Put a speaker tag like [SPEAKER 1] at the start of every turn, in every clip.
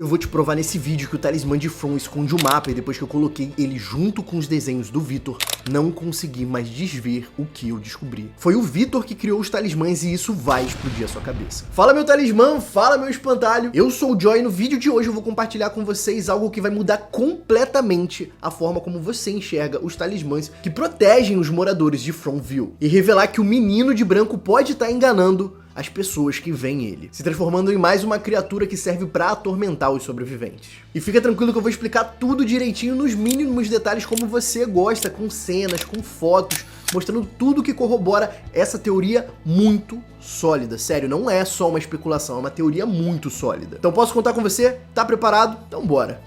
[SPEAKER 1] Eu vou te provar nesse vídeo que o talismã de From esconde o mapa e depois que eu coloquei ele junto com os desenhos do Vitor, não consegui mais desver o que eu descobri. Foi o Vitor que criou os talismãs e isso vai explodir a sua cabeça. Fala meu talismã, fala meu espantalho, eu sou o Joy e no vídeo de hoje eu vou compartilhar com vocês algo que vai mudar completamente a forma como você enxerga os talismãs que protegem os moradores de Fromville e revelar que o menino de branco pode estar enganando as pessoas que veem ele, se transformando em mais uma criatura que serve pra atormentar os sobreviventes. E fica tranquilo que eu vou explicar tudo direitinho nos mínimos detalhes como você gosta, com cenas, com fotos, mostrando tudo que corrobora essa teoria muito sólida. Sério, não é só uma especulação, é uma teoria muito sólida. Então posso contar com você? Tá preparado? Então bora!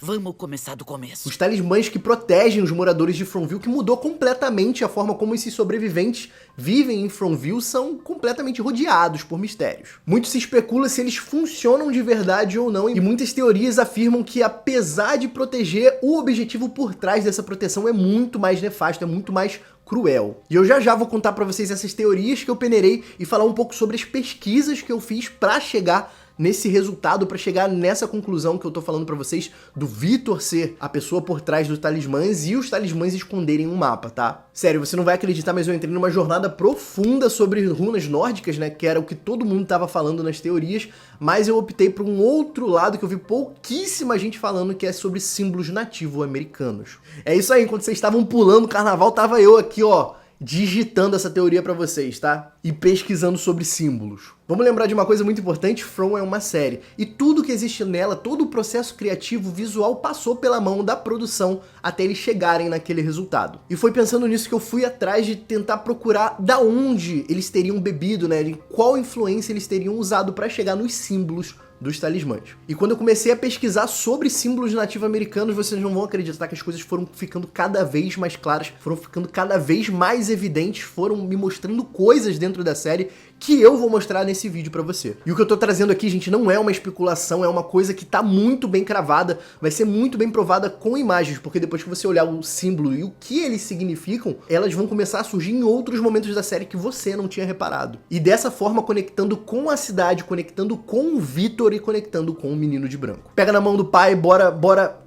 [SPEAKER 2] Vamos começar do começo.
[SPEAKER 1] Os talismãs que protegem os moradores de Fromville, que mudou completamente a forma como esses sobreviventes vivem em Fromville, são completamente rodeados por mistérios. Muito se especula se eles funcionam de verdade ou não, e muitas teorias afirmam que, apesar de proteger, o objetivo por trás dessa proteção é muito mais nefasto, é muito mais cruel. E eu já vou contar pra vocês essas teorias que eu peneirei e falar um pouco sobre as pesquisas que eu fiz pra chegar nesse resultado, pra chegar nessa conclusão que eu tô falando pra vocês, do Vitor ser a pessoa por trás dos talismãs e os talismãs esconderem um mapa, tá? Sério, você não vai acreditar, mas eu entrei numa jornada profunda sobre runas nórdicas, né, que era o que todo mundo tava falando nas teorias, mas eu optei por um outro lado que eu vi pouquíssima gente falando, que é sobre símbolos nativo-americanos. É isso aí, enquanto vocês estavam pulando o carnaval, tava eu aqui, ó, digitando essa teoria pra vocês, tá? E pesquisando sobre símbolos. Vamos lembrar de uma coisa muito importante, From é uma série. E tudo que existe nela, todo o processo criativo, visual, passou pela mão da produção até eles chegarem naquele resultado. E foi pensando nisso que eu fui atrás de tentar procurar da onde eles teriam bebido, né? De qual influência eles teriam usado pra chegar nos símbolos dos talismãs. E quando eu comecei a pesquisar sobre símbolos nativo-americanos, vocês não vão acreditar que as coisas foram ficando cada vez mais claras, foram ficando cada vez mais evidentes, foram me mostrando coisas dentro da série que eu vou mostrar nesse vídeo pra você. E o que eu tô trazendo aqui, gente, não é uma especulação, é uma coisa que tá muito bem cravada, vai ser muito bem provada com imagens, porque depois que você olhar o símbolo e o que eles significam, elas vão começar a surgir em outros momentos da série que você não tinha reparado. E dessa forma, conectando com a cidade, conectando com o Vitor e conectando com o menino de branco. Pega na mão do pai, bora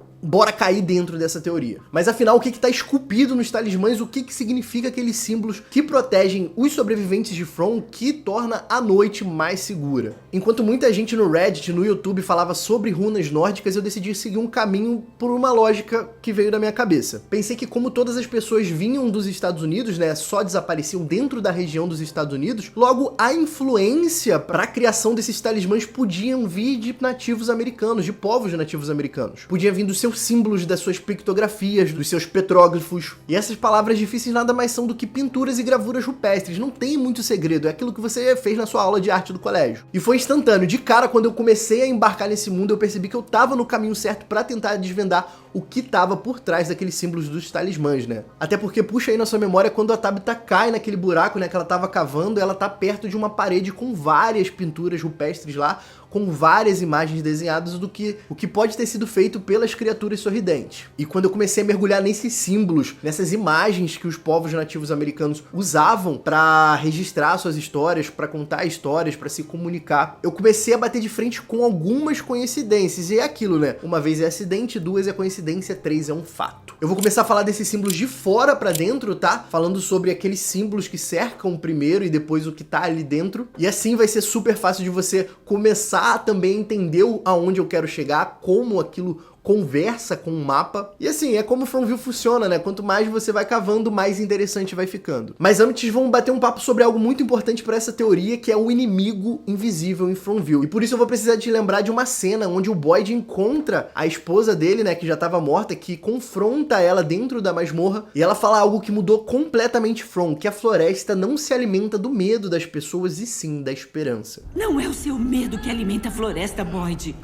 [SPEAKER 1] cair dentro dessa teoria. Mas afinal, o que tá esculpido nos talismãs? O que significa aqueles símbolos que protegem os sobreviventes de From, que torna a noite mais segura? Enquanto muita gente no Reddit, no YouTube, falava sobre runas nórdicas, eu decidi seguir um caminho por uma lógica que veio da minha cabeça. Pensei que como todas as pessoas vinham dos Estados Unidos, né, só desapareciam dentro da região dos Estados Unidos, logo a influência para a criação desses talismãs podiam vir de nativos americanos, de povos nativos americanos. Podia vir dos seus símbolos, das suas pictografias, dos seus petróglifos. E essas palavras difíceis nada mais são do que pinturas e gravuras rupestres. Não tem muito segredo, é aquilo que você fez na sua aula de arte do colégio. E foi instantâneo. De cara, quando eu comecei a embarcar nesse mundo, eu percebi que eu tava no caminho certo pra tentar desvendar o que tava por trás daqueles símbolos dos talismãs, né? Até porque, puxa aí na sua memória, quando a Tabitha cai naquele buraco, né, que ela tava cavando, ela tá perto de uma parede com várias pinturas rupestres lá, com várias imagens desenhadas o que pode ter sido feito pelas criaturas sorridentes. E quando eu comecei a mergulhar nesses símbolos, nessas imagens que os povos nativos americanos usavam para registrar suas histórias, para contar histórias, para se comunicar, eu comecei a bater de frente com algumas coincidências. E é aquilo, né? Uma vez é acidente, duas é coincidência, três é um fato. Eu vou começar a falar desses símbolos de fora para dentro, tá? Falando sobre aqueles símbolos que cercam o primeiro e depois o que tá ali dentro. E assim vai ser super fácil de você começar a também entender aonde eu quero chegar, como aquilo conversa com o mapa. E assim, é como Fromville funciona, né? Quanto mais você vai cavando, mais interessante vai ficando. Mas antes, vamos bater um papo sobre algo muito importante para essa teoria, que é o inimigo invisível em Fromville. E por isso eu vou precisar te lembrar de uma cena onde o Boyd encontra a esposa dele, né, que já estava morta, que confronta ela dentro da masmorra, e ela fala algo que mudou completamente From, que a floresta não se alimenta do medo das pessoas, e sim da esperança.
[SPEAKER 2] Não é o seu medo que alimenta a floresta, Boyd.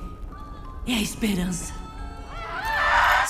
[SPEAKER 2] É a esperança.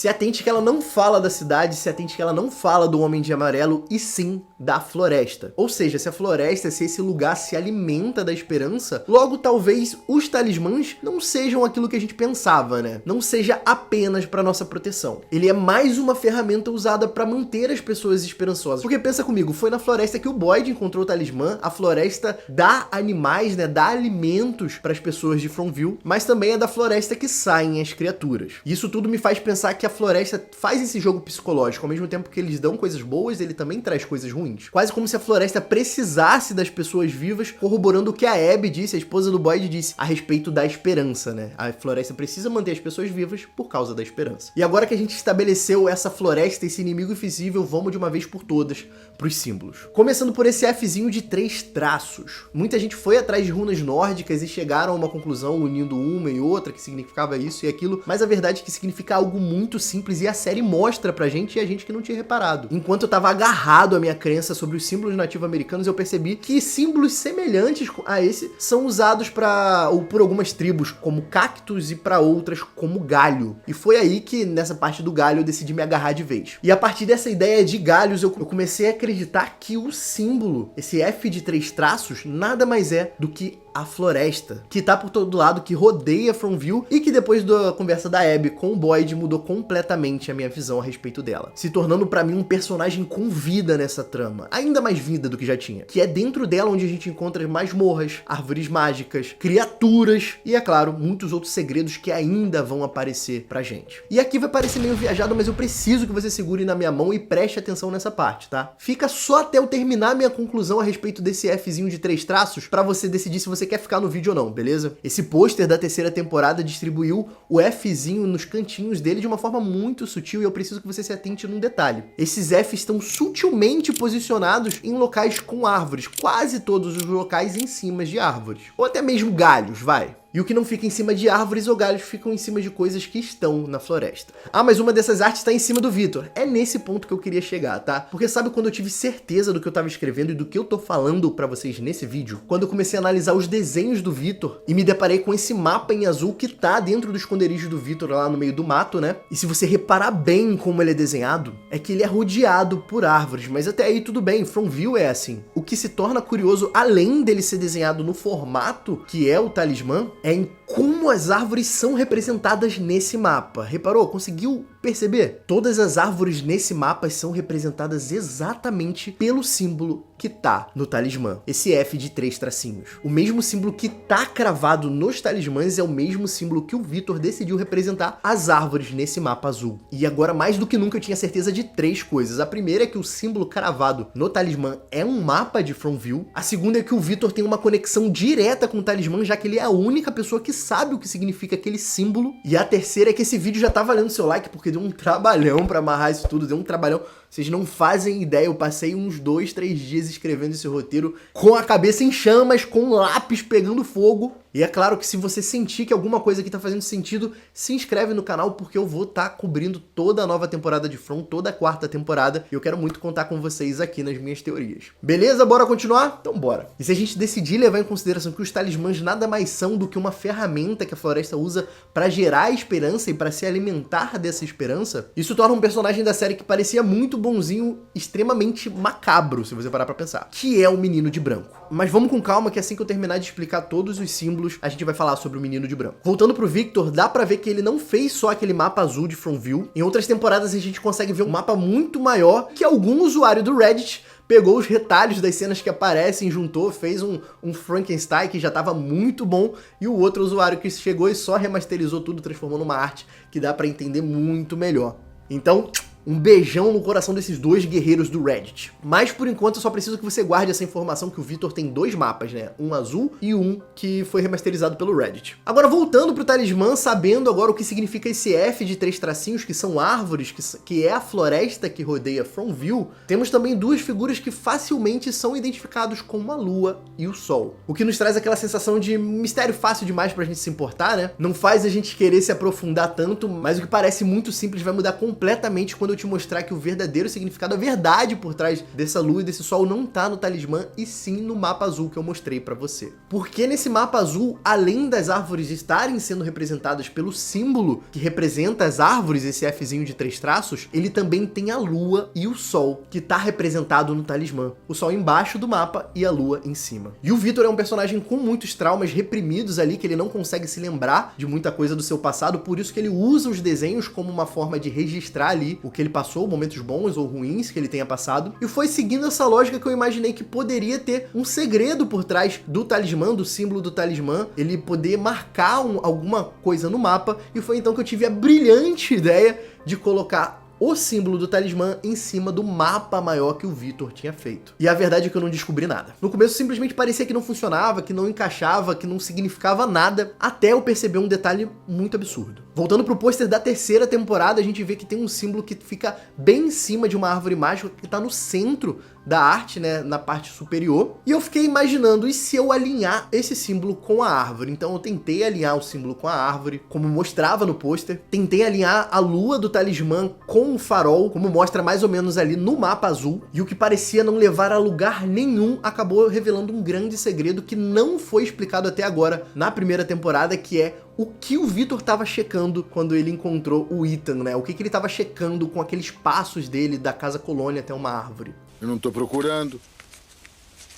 [SPEAKER 1] Se atente que ela não fala da cidade, se atente que ela não fala do Homem de Amarelo, e sim da floresta. Ou seja, se a floresta, se esse lugar se alimenta da esperança, logo talvez os talismãs não sejam aquilo que a gente pensava, né? Não seja apenas para nossa proteção. Ele é mais uma ferramenta usada para manter as pessoas esperançosas. Porque pensa comigo, foi na floresta que o Boyd encontrou o talismã, a floresta dá animais, né? Dá alimentos para as pessoas de Fromville, mas também é da floresta que saem as criaturas. Isso tudo me faz pensar que a floresta faz esse jogo psicológico. Ao mesmo tempo que eles dão coisas boas, ele também traz coisas ruins. Quase como se a floresta precisasse das pessoas vivas, corroborando o que a Abby disse, a esposa do Boyd disse, a respeito da esperança, né? A floresta precisa manter as pessoas vivas por causa da esperança. E agora que a gente estabeleceu essa floresta, esse inimigo invisível, vamos de uma vez por todas pros símbolos. Começando por esse Fzinho de 3 traços. Muita gente foi atrás de runas nórdicas e chegaram a uma conclusão unindo uma e outra, que significava isso e aquilo, mas a verdade é que significa algo muito simples e a série mostra pra gente e a gente que não tinha reparado. Enquanto eu tava agarrado à minha crença sobre os símbolos nativo-americanos, eu percebi que símbolos semelhantes a esse são usados por algumas tribos como cactos e para outras como galho. E foi aí que nessa parte do galho eu decidi me agarrar de vez. E a partir dessa ideia de galhos eu comecei a acreditar que o símbolo, esse F de 3 traços, nada mais é do que a floresta, que tá por todo lado, que rodeia Fromville e que depois da conversa da Abby com o Boyd mudou completamente a minha visão a respeito dela, se tornando pra mim um personagem com vida nessa trama, ainda mais vida do que já tinha, que é dentro dela onde a gente encontra masmorras, árvores mágicas, criaturas e, é claro, muitos outros segredos que ainda vão aparecer pra gente. E aqui vai parecer meio viajado, mas eu preciso que você segure na minha mão e preste atenção nessa parte, tá? Fica só até eu terminar minha conclusão a respeito desse Fzinho de 3 traços pra você decidir se você quer ficar no vídeo ou não, beleza? Esse pôster da 3ª temporada distribuiu o Fzinho nos cantinhos dele de uma forma muito sutil e eu preciso que você se atente num detalhe. Esses Fs estão sutilmente posicionados em locais com árvores, quase todos os locais em cima de árvores. Ou até mesmo galhos, vai. E o que não fica em cima de árvores ou galhos ficam em cima de coisas que estão na floresta. Ah, mas uma dessas artes está em cima do Victor. É nesse ponto que eu queria chegar, tá? Porque sabe quando eu tive certeza do que eu tava escrevendo e do que eu tô falando pra vocês nesse vídeo? Quando eu comecei a analisar os desenhos do Victor e me deparei com esse mapa em azul que tá dentro do esconderijo do Victor lá no meio do mato, né? E se você reparar bem como ele é desenhado, é que ele é rodeado por árvores, mas até aí tudo bem, Fromville é assim. O que se torna curioso, além dele ser desenhado no formato que é o talismã, é em como as árvores são representadas nesse mapa. Reparou? Conseguiu perceber? Todas as árvores nesse mapa são representadas exatamente pelo símbolo que tá no talismã. Esse F de 3 tracinhos. O mesmo símbolo que tá cravado nos talismãs é o mesmo símbolo que o Victor decidiu representar as árvores nesse mapa azul. E agora, mais do que nunca, eu tinha certeza de 3 coisas. A primeira é que o símbolo cravado no talismã é um mapa de Fromville. A segunda é que o Victor tem uma conexão direta com o talismã, já que ele é a única pessoa que sabe o que significa aquele símbolo. E a terceira é que esse vídeo já tá valendo seu like, porque deu um trabalhão pra amarrar isso tudo, deu um trabalhão. Vocês não fazem ideia, eu passei uns 2, 3 dias escrevendo esse roteiro com a cabeça em chamas, com lápis pegando fogo. E é claro que se você sentir que alguma coisa aqui tá fazendo sentido, se inscreve no canal, porque eu vou estar cobrindo toda a nova temporada de From, toda a 4ª temporada, e eu quero muito contar com vocês aqui nas minhas teorias. Beleza? Bora continuar? Então bora. E se a gente decidir levar em consideração que os talismãs nada mais são do que uma ferramenta que a floresta usa para gerar esperança e para se alimentar dessa esperança, isso torna um personagem da série que parecia muito bonzinho, extremamente macabro, se você parar pra pensar, que é o Menino de Branco. Mas vamos com calma, que assim que eu terminar de explicar todos os símbolos, a gente vai falar sobre o Menino de Branco. Voltando pro Victor, dá pra ver que ele não fez só aquele mapa azul de Fromville. Em outras temporadas a gente consegue ver um mapa muito maior que algum usuário do Reddit pegou os retalhos das cenas que aparecem, juntou, fez um Frankenstein que já tava muito bom, e o outro usuário que chegou e só remasterizou tudo, transformou numa arte que dá pra entender muito melhor. Então, um beijão no coração desses 2 guerreiros do Reddit. Mas por enquanto eu só preciso que você guarde essa informação que o Victor tem 2 mapas, né? Um azul e um que foi remasterizado pelo Reddit. Agora voltando pro talismã, sabendo agora o que significa esse F de 3 tracinhos, que são árvores, que é a floresta que rodeia Fromville, temos também 2 figuras que facilmente são identificados como a lua e o sol. O que nos traz aquela sensação de mistério fácil demais pra gente se importar, né? Não faz a gente querer se aprofundar tanto, mas o que parece muito simples vai mudar completamente quando eu te mostrar que o verdadeiro significado, a verdade por trás dessa lua e desse sol não tá no talismã e sim no mapa azul que eu mostrei pra você. Porque nesse mapa azul, além das árvores estarem sendo representadas pelo símbolo que representa as árvores, esse Fzinho de 3 traços, ele também tem a lua e o sol, que tá representado no talismã. O sol embaixo do mapa e a lua em cima. E o Vitor é um personagem com muitos traumas reprimidos ali, que ele não consegue se lembrar de muita coisa do seu passado, por isso que ele usa os desenhos como uma forma de registrar ali o que ele passou, momentos bons ou ruins que ele tenha passado. E foi seguindo essa lógica que eu imaginei que poderia ter um segredo por trás do talismã, do símbolo do talismã, ele poder marcar alguma coisa no mapa, e foi então que eu tive a brilhante ideia de colocar o símbolo do talismã em cima do mapa maior que o Vitor tinha feito. E a verdade é que eu não descobri nada. No começo simplesmente parecia que não funcionava, que não encaixava, que não significava nada, até eu perceber um detalhe muito absurdo. Voltando pro pôster da 3ª temporada, a gente vê que tem um símbolo que fica bem em cima de uma árvore mágica que tá no centro da arte, né, na parte superior. E eu fiquei imaginando, e se eu alinhar esse símbolo com a árvore? Então eu tentei alinhar o símbolo com a árvore, como mostrava no pôster. Tentei alinhar a lua do talismã com o farol, como mostra mais ou menos ali no mapa azul. E o que parecia não levar a lugar nenhum acabou revelando um grande segredo que não foi explicado até agora na 1ª temporada, que é o que o Vitor estava checando quando ele encontrou o Ethan, né? O que ele estava checando com aqueles passos dele da casa colônia até uma árvore.
[SPEAKER 3] Eu não tô procurando,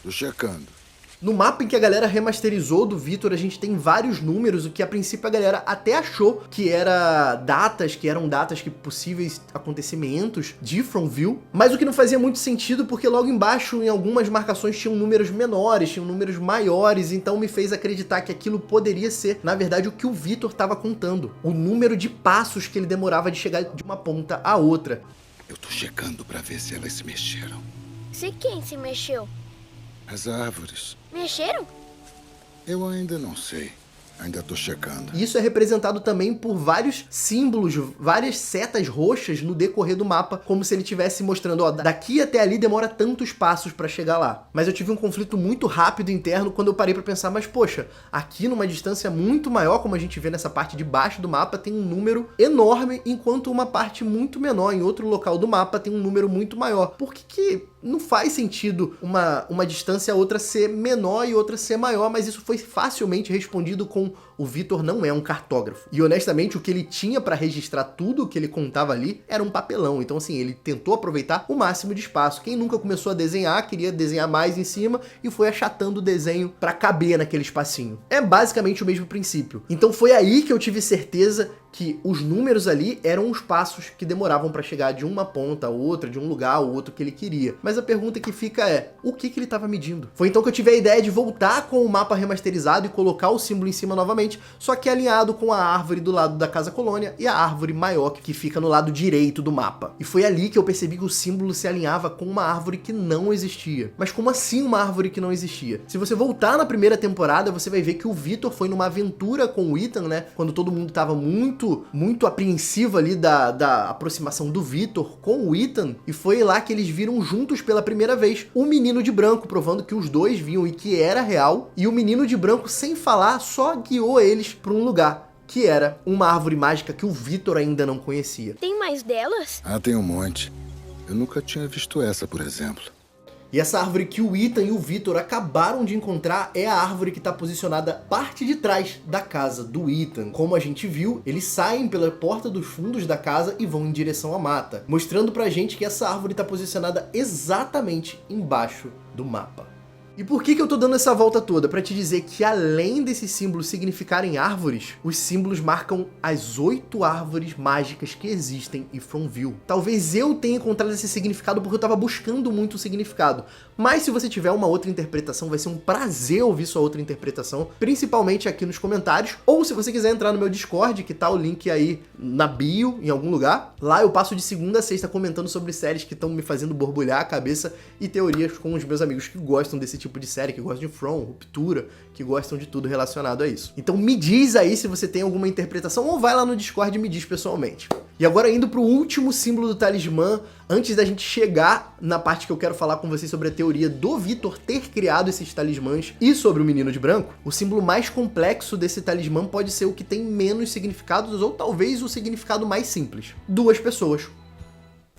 [SPEAKER 3] tô checando.
[SPEAKER 1] No mapa em que a galera remasterizou do Vitor, a gente tem vários números, o que a princípio a galera até achou que eram datas que possíveis acontecimentos de Fromville, mas o que não fazia muito sentido, porque logo embaixo, em algumas marcações, tinham números menores, tinham números maiores, então me fez acreditar que aquilo poderia ser, na verdade, o que o Vitor estava contando. O número de passos que ele demorava de chegar de uma ponta à outra.
[SPEAKER 3] Eu tô checando pra ver se elas se mexeram.
[SPEAKER 4] Se quem se mexeu?
[SPEAKER 3] As árvores.
[SPEAKER 4] Mexeram?
[SPEAKER 3] Eu ainda não sei. Ainda tô checando.
[SPEAKER 1] Isso é representado também por vários símbolos, várias setas roxas no decorrer do mapa, como se ele estivesse mostrando, ó, daqui até ali demora tantos passos pra chegar lá. Mas eu tive um conflito muito rápido interno quando eu parei pra pensar, mas poxa, aqui numa distância muito maior, como a gente vê nessa parte de baixo do mapa, tem um número enorme, enquanto uma parte muito menor, em outro local do mapa, tem um número muito maior. Por que não faz sentido uma distância a outra ser menor e outra ser maior? Mas isso foi facilmente respondido com o Vitor não é um cartógrafo. E honestamente, o que ele tinha para registrar tudo o que ele contava ali era um papelão. Então assim, ele tentou aproveitar o máximo de espaço. Quem nunca começou a desenhar, queria desenhar mais em cima e foi achatando o desenho para caber naquele espacinho. É basicamente o mesmo princípio. Então foi aí que eu tive certeza que os números ali eram os passos que demoravam para chegar de uma ponta a outra, de um lugar ao outro que ele queria. Mas a pergunta que fica é, o que ele estava medindo? Foi então que eu tive a ideia de voltar com o mapa remasterizado e colocar o símbolo em cima novamente, só que alinhado com a árvore do lado da casa colônia e a árvore maior que fica no lado direito do mapa. E foi ali que eu percebi que o símbolo se alinhava com uma árvore que não existia. Mas como assim uma árvore que não existia? Se você voltar na 1ª temporada, você vai ver que o Vitor foi numa aventura com o Ethan, né? Quando todo mundo tava muito apreensivo ali da aproximação do Vitor com o Ethan, e foi lá que eles viram juntos pela primeira vez o menino de branco, provando que os dois viam e que era real, e o menino de branco, sem falar, só guiou eles para um lugar, que era uma árvore mágica que o Vitor ainda não conhecia.
[SPEAKER 4] Tem mais delas?
[SPEAKER 3] Ah, tem um monte. Eu nunca tinha visto essa, por exemplo.
[SPEAKER 1] E essa árvore que o Ethan e o Vitor acabaram de encontrar é a árvore que está posicionada parte de trás da casa do Ethan. Como a gente viu, eles saem pela porta dos fundos da casa e vão em direção à mata, mostrando pra gente que essa árvore está posicionada exatamente embaixo do mapa. E por que eu tô dando essa volta toda? Pra te dizer que além desses símbolos significarem árvores, os símbolos marcam as 8 árvores mágicas que existem em Fromville. Talvez eu tenha encontrado esse significado porque eu tava buscando muito o significado. Mas se você tiver uma outra interpretação, vai ser um prazer ouvir sua outra interpretação, principalmente aqui nos comentários. Ou se você quiser entrar no meu Discord, que tá o link aí na bio, em algum lugar. Lá eu passo de segunda a sexta comentando sobre séries que estão me fazendo borbulhar a cabeça e teorias com os meus amigos que gostam desse tipo de série, que gostam de From, Ruptura, que gostam de tudo relacionado a isso. Então me diz aí se você tem alguma interpretação ou vai lá no Discord e me diz pessoalmente. E agora indo pro último símbolo do talismã, antes da gente chegar na parte que eu quero falar com vocês sobre a teoria do Vitor ter criado esses talismãs e sobre o menino de branco, o símbolo mais complexo desse talismã pode ser o que tem menos significados ou talvez o significado mais simples. 2 pessoas.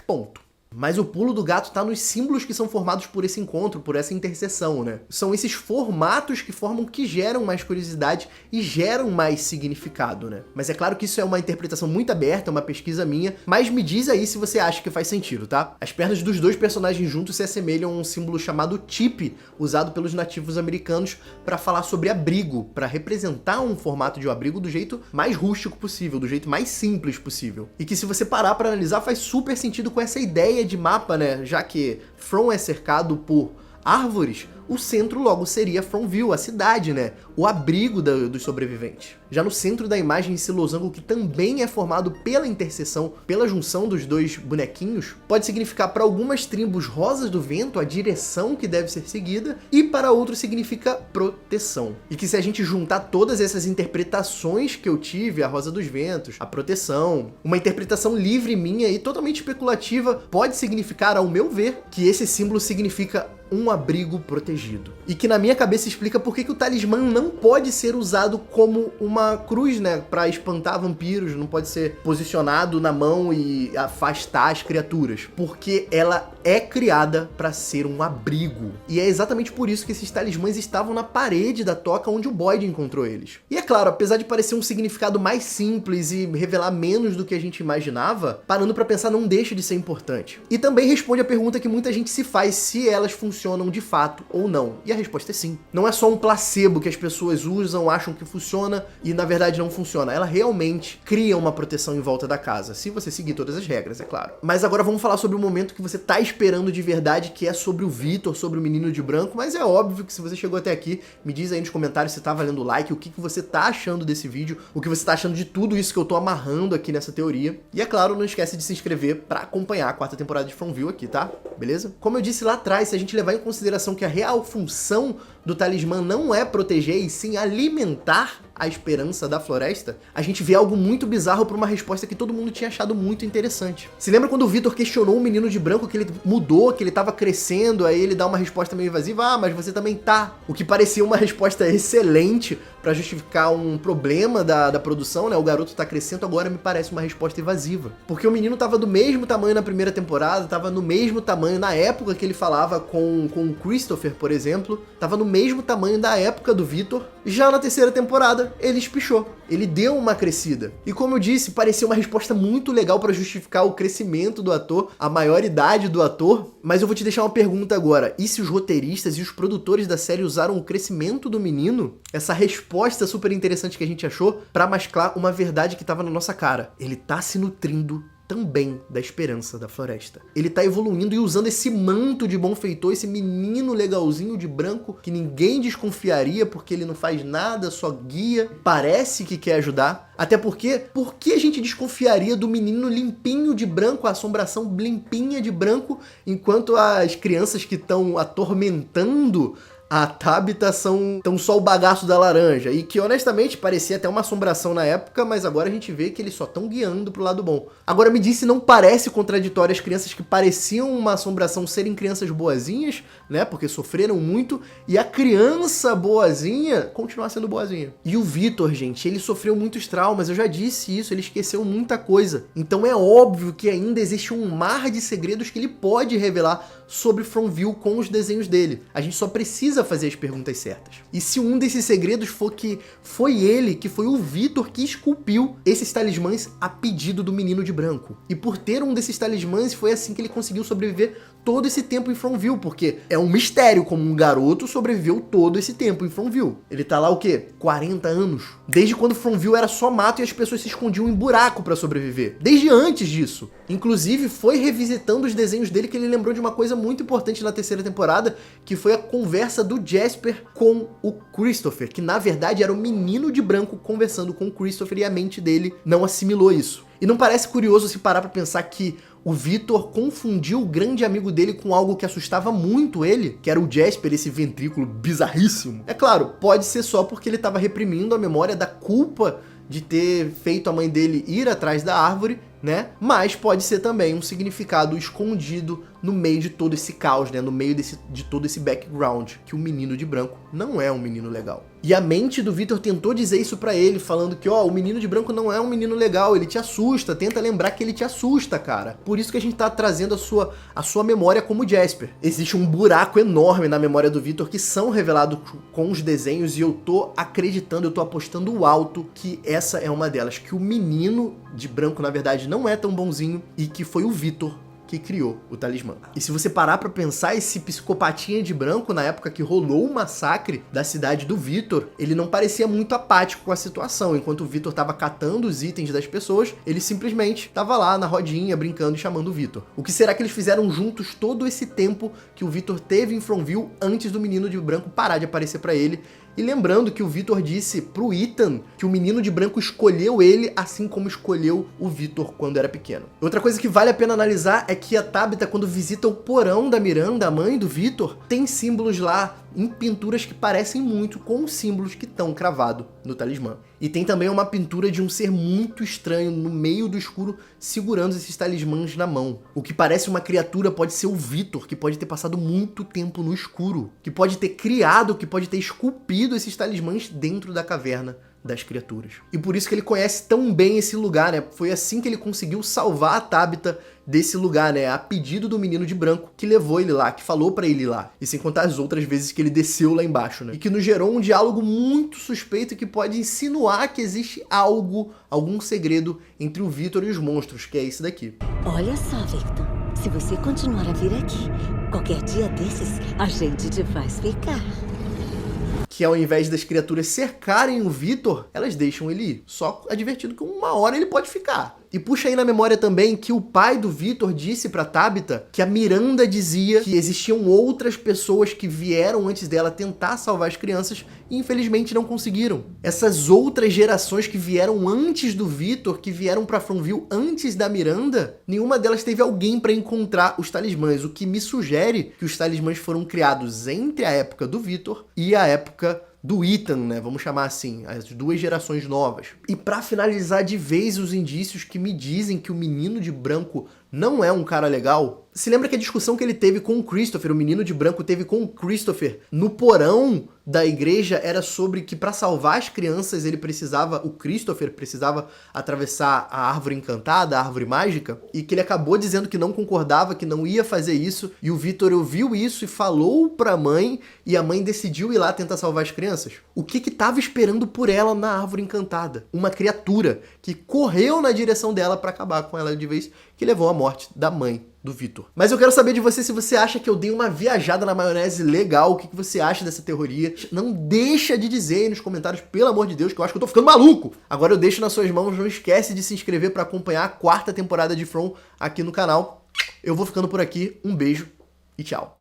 [SPEAKER 1] Ponto. Mas o pulo do gato tá nos símbolos que são formados por esse encontro, por essa interseção, né? São esses formatos que geram mais curiosidade e geram mais significado, né? Mas é claro que isso é uma interpretação muito aberta, é uma pesquisa minha, mas me diz aí se você acha que faz sentido, tá? As pernas dos dois personagens juntos se assemelham a um símbolo chamado tipi, usado pelos nativos americanos para falar sobre abrigo, para representar um formato de um abrigo do jeito mais rústico possível, do jeito mais simples possível. E que se você parar para analisar, faz super sentido com essa ideia de mapa, né? Já que From é cercado por árvores, o centro logo seria Fromville, a cidade, né? O abrigo dos sobreviventes. Já no centro da imagem, esse losango, que também é formado pela interseção, pela junção dos dois bonequinhos, pode significar para algumas tribos rosas do vento a direção que deve ser seguida, e para outros significa proteção. E que se a gente juntar todas essas interpretações que eu tive, a rosa dos ventos, a proteção, uma interpretação livre minha e totalmente especulativa, pode significar, ao meu ver, que esse símbolo significa um abrigo protegido. E que na minha cabeça explica por que o talismã não pode ser usado como uma cruz, né, para espantar vampiros, não pode ser posicionado na mão e afastar as criaturas, porque ela é criada para ser um abrigo. E é exatamente por isso que esses talismãs estavam na parede da toca onde o Boyd encontrou eles. E é claro, apesar de parecer um significado mais simples e revelar menos do que a gente imaginava, parando para pensar, não deixa de ser importante. E também responde a pergunta que muita gente se faz, se elas funcionam de fato ou não. E a resposta é sim. Não é só um placebo que as pessoas usam, acham que funciona e na verdade não funciona. Ela realmente cria uma proteção em volta da casa, se você seguir todas as regras, é claro. Mas agora vamos falar sobre o momento que você tá esperando de verdade, que é sobre o Victor, sobre o menino de branco, mas é óbvio que se você chegou até aqui, me diz aí nos comentários se tá valendo o like, o que você tá achando desse vídeo, o que você tá achando de tudo isso que eu tô amarrando aqui nessa teoria. E é claro, não esquece de se inscrever pra acompanhar a 4ª temporada de Fromville aqui, tá? Beleza? Como eu disse lá atrás, se a gente levar em consideração que a real função do talismã não é proteger e sim alimentar a esperança da floresta, a gente vê algo muito bizarro para uma resposta que todo mundo tinha achado muito interessante. Se lembra quando o Victor questionou o menino de branco que ele mudou, que ele tava crescendo, aí ele dá uma resposta meio evasiva, mas você também tá. O que parecia uma resposta excelente para justificar um problema da produção, né? O garoto tá crescendo, agora me parece uma resposta evasiva. Porque o menino tava do mesmo tamanho na primeira temporada, tava no mesmo tamanho na época que ele falava com o Christopher, por exemplo, tava no mesmo tamanho da época do Victor. Já na 3ª temporada, ele espichou. Ele deu uma crescida. E como eu disse, parecia uma resposta muito legal para justificar o crescimento do ator, a maioridade do ator. Mas eu vou te deixar uma pergunta agora. E se os roteiristas e os produtores da série usaram o crescimento do menino, essa resposta super interessante que a gente achou, para mascarar uma verdade que estava na nossa cara? Ele tá se nutrindo também da esperança da floresta. Ele tá evoluindo e usando esse manto de bom feitor, esse menino legalzinho de branco que ninguém desconfiaria porque ele não faz nada, só guia, parece que quer ajudar. Até porque, por que a gente desconfiaria do menino limpinho de branco, a assombração limpinha de branco, enquanto as crianças que estão atormentando a Tabitha são só o bagaço da laranja, e que honestamente parecia até uma assombração na época, mas agora a gente vê que eles só estão guiando pro lado bom. Agora me diz se não parece contraditório as crianças que pareciam uma assombração serem crianças boazinhas, né, porque sofreram muito, e a criança boazinha continuar sendo boazinha. E o Victor, gente, ele sofreu muitos traumas, eu já disse isso, ele esqueceu muita coisa. Então é óbvio que ainda existe um mar de segredos que ele pode revelar sobre Fromville com os desenhos dele. A gente só precisa fazer as perguntas certas. E se um desses segredos for que foi ele, que foi o Victor que esculpiu esses talismãs a pedido do menino de branco. E por ter um desses talismãs, foi assim que ele conseguiu sobreviver todo esse tempo em Fromville, porque é um mistério como um garoto sobreviveu todo esse tempo em Fromville. Ele tá lá o quê? 40 anos. Desde quando Fromville era só mato e as pessoas se escondiam em buraco pra sobreviver. Desde antes disso. Inclusive, foi revisitando os desenhos dele que ele lembrou de uma coisa muito importante na 3ª temporada, que foi a conversa do Jasper com o Christopher, que na verdade era o menino de branco conversando com o Christopher e a mente dele não assimilou isso. E não parece curioso se parar pra pensar que o Victor confundiu o grande amigo dele com algo que assustava muito ele, que era o Jasper, esse ventrículo bizarríssimo? É claro, pode ser só porque ele estava reprimindo a memória da culpa de ter feito a mãe dele ir atrás da árvore né? Mas pode ser também um significado escondido no meio de todo esse caos, né? No meio de todo esse background, que o menino de branco não é um menino legal. E a mente do Victor tentou dizer isso pra ele, falando que, ó, o menino de branco não é um menino legal, ele te assusta, tenta lembrar que ele te assusta, cara. Por isso que a gente tá trazendo a sua memória como Jasper. Existe um buraco enorme na memória do Victor que são revelados com os desenhos e eu tô acreditando, eu tô apostando alto que essa é uma delas, que o menino de branco, na verdade, não é tão bonzinho e que foi o Victor que criou o talismã. E se você parar pra pensar, esse psicopatinha de branco, na época que rolou o massacre da cidade do Victor, ele não parecia muito apático com a situação. Enquanto o Victor tava catando os itens das pessoas, ele simplesmente tava lá na rodinha, brincando e chamando o Victor. O que será que eles fizeram juntos todo esse tempo que o Victor teve em Fromville antes do menino de branco parar de aparecer pra ele? E lembrando que o Victor disse pro Ethan que o menino de branco escolheu ele assim como escolheu o Victor quando era pequeno. Outra coisa que vale a pena analisar é que a Tabitha, quando visita o porão da Miranda, a mãe do Victor, tem símbolos lá em pinturas que parecem muito com os símbolos que estão cravados no talismã. E tem também uma pintura de um ser muito estranho no meio do escuro segurando esses talismãs na mão. O que parece uma criatura pode ser o Victor, que pode ter passado muito tempo no escuro, que pode ter criado, que pode ter esculpido esses talismãs dentro da caverna das criaturas. E por isso que ele conhece tão bem esse lugar, né? Foi assim que ele conseguiu salvar a Tabitha desse lugar, né? A pedido do menino de branco que levou ele lá, que falou pra ele ir lá. E sem contar as outras vezes que ele desceu lá embaixo, né? E que nos gerou um diálogo muito suspeito que pode insinuar que existe algum segredo entre o Victor e os monstros, que é esse daqui.
[SPEAKER 5] Olha só, Victor. Se você continuar a vir aqui, qualquer dia desses, a gente te faz ficar.
[SPEAKER 1] Que ao invés das criaturas cercarem o Victor, elas deixam ele ir. Só advertindo que uma hora ele pode ficar. E puxa aí na memória também que o pai do Victor disse pra Tabitha que a Miranda dizia que existiam outras pessoas que vieram antes dela tentar salvar as crianças e infelizmente não conseguiram. Essas outras gerações que vieram antes do Victor, que vieram pra Fromville antes da Miranda, nenhuma delas teve alguém pra encontrar os talismãs, o que me sugere que os talismãs foram criados entre a época do Victor e a época do Ethan, né? Vamos chamar assim, as duas gerações novas. E pra finalizar de vez os indícios que me dizem que o menino de branco não é um cara legal, se lembra que a discussão que ele teve com o Christopher, o menino de branco teve com o Christopher no porão da igreja, era sobre que para salvar as crianças o Christopher precisava atravessar a árvore encantada, a árvore mágica, e que ele acabou dizendo que não concordava, que não ia fazer isso, e o Victor ouviu isso e falou pra mãe, e a mãe decidiu ir lá tentar salvar as crianças. O que tava esperando por ela na árvore encantada? Uma criatura que correu na direção dela para acabar com ela de vez, que levou à morte da mãe do Victor. Mas eu quero saber de você se você acha que eu dei uma viajada na maionese legal, o que você acha dessa teoria. Não deixa de dizer aí nos comentários, pelo amor de Deus, que eu acho que eu tô ficando maluco. Agora eu deixo nas suas mãos, não esquece de se inscrever para acompanhar a 4ª temporada de From aqui no canal. Eu vou ficando por aqui, um beijo e tchau.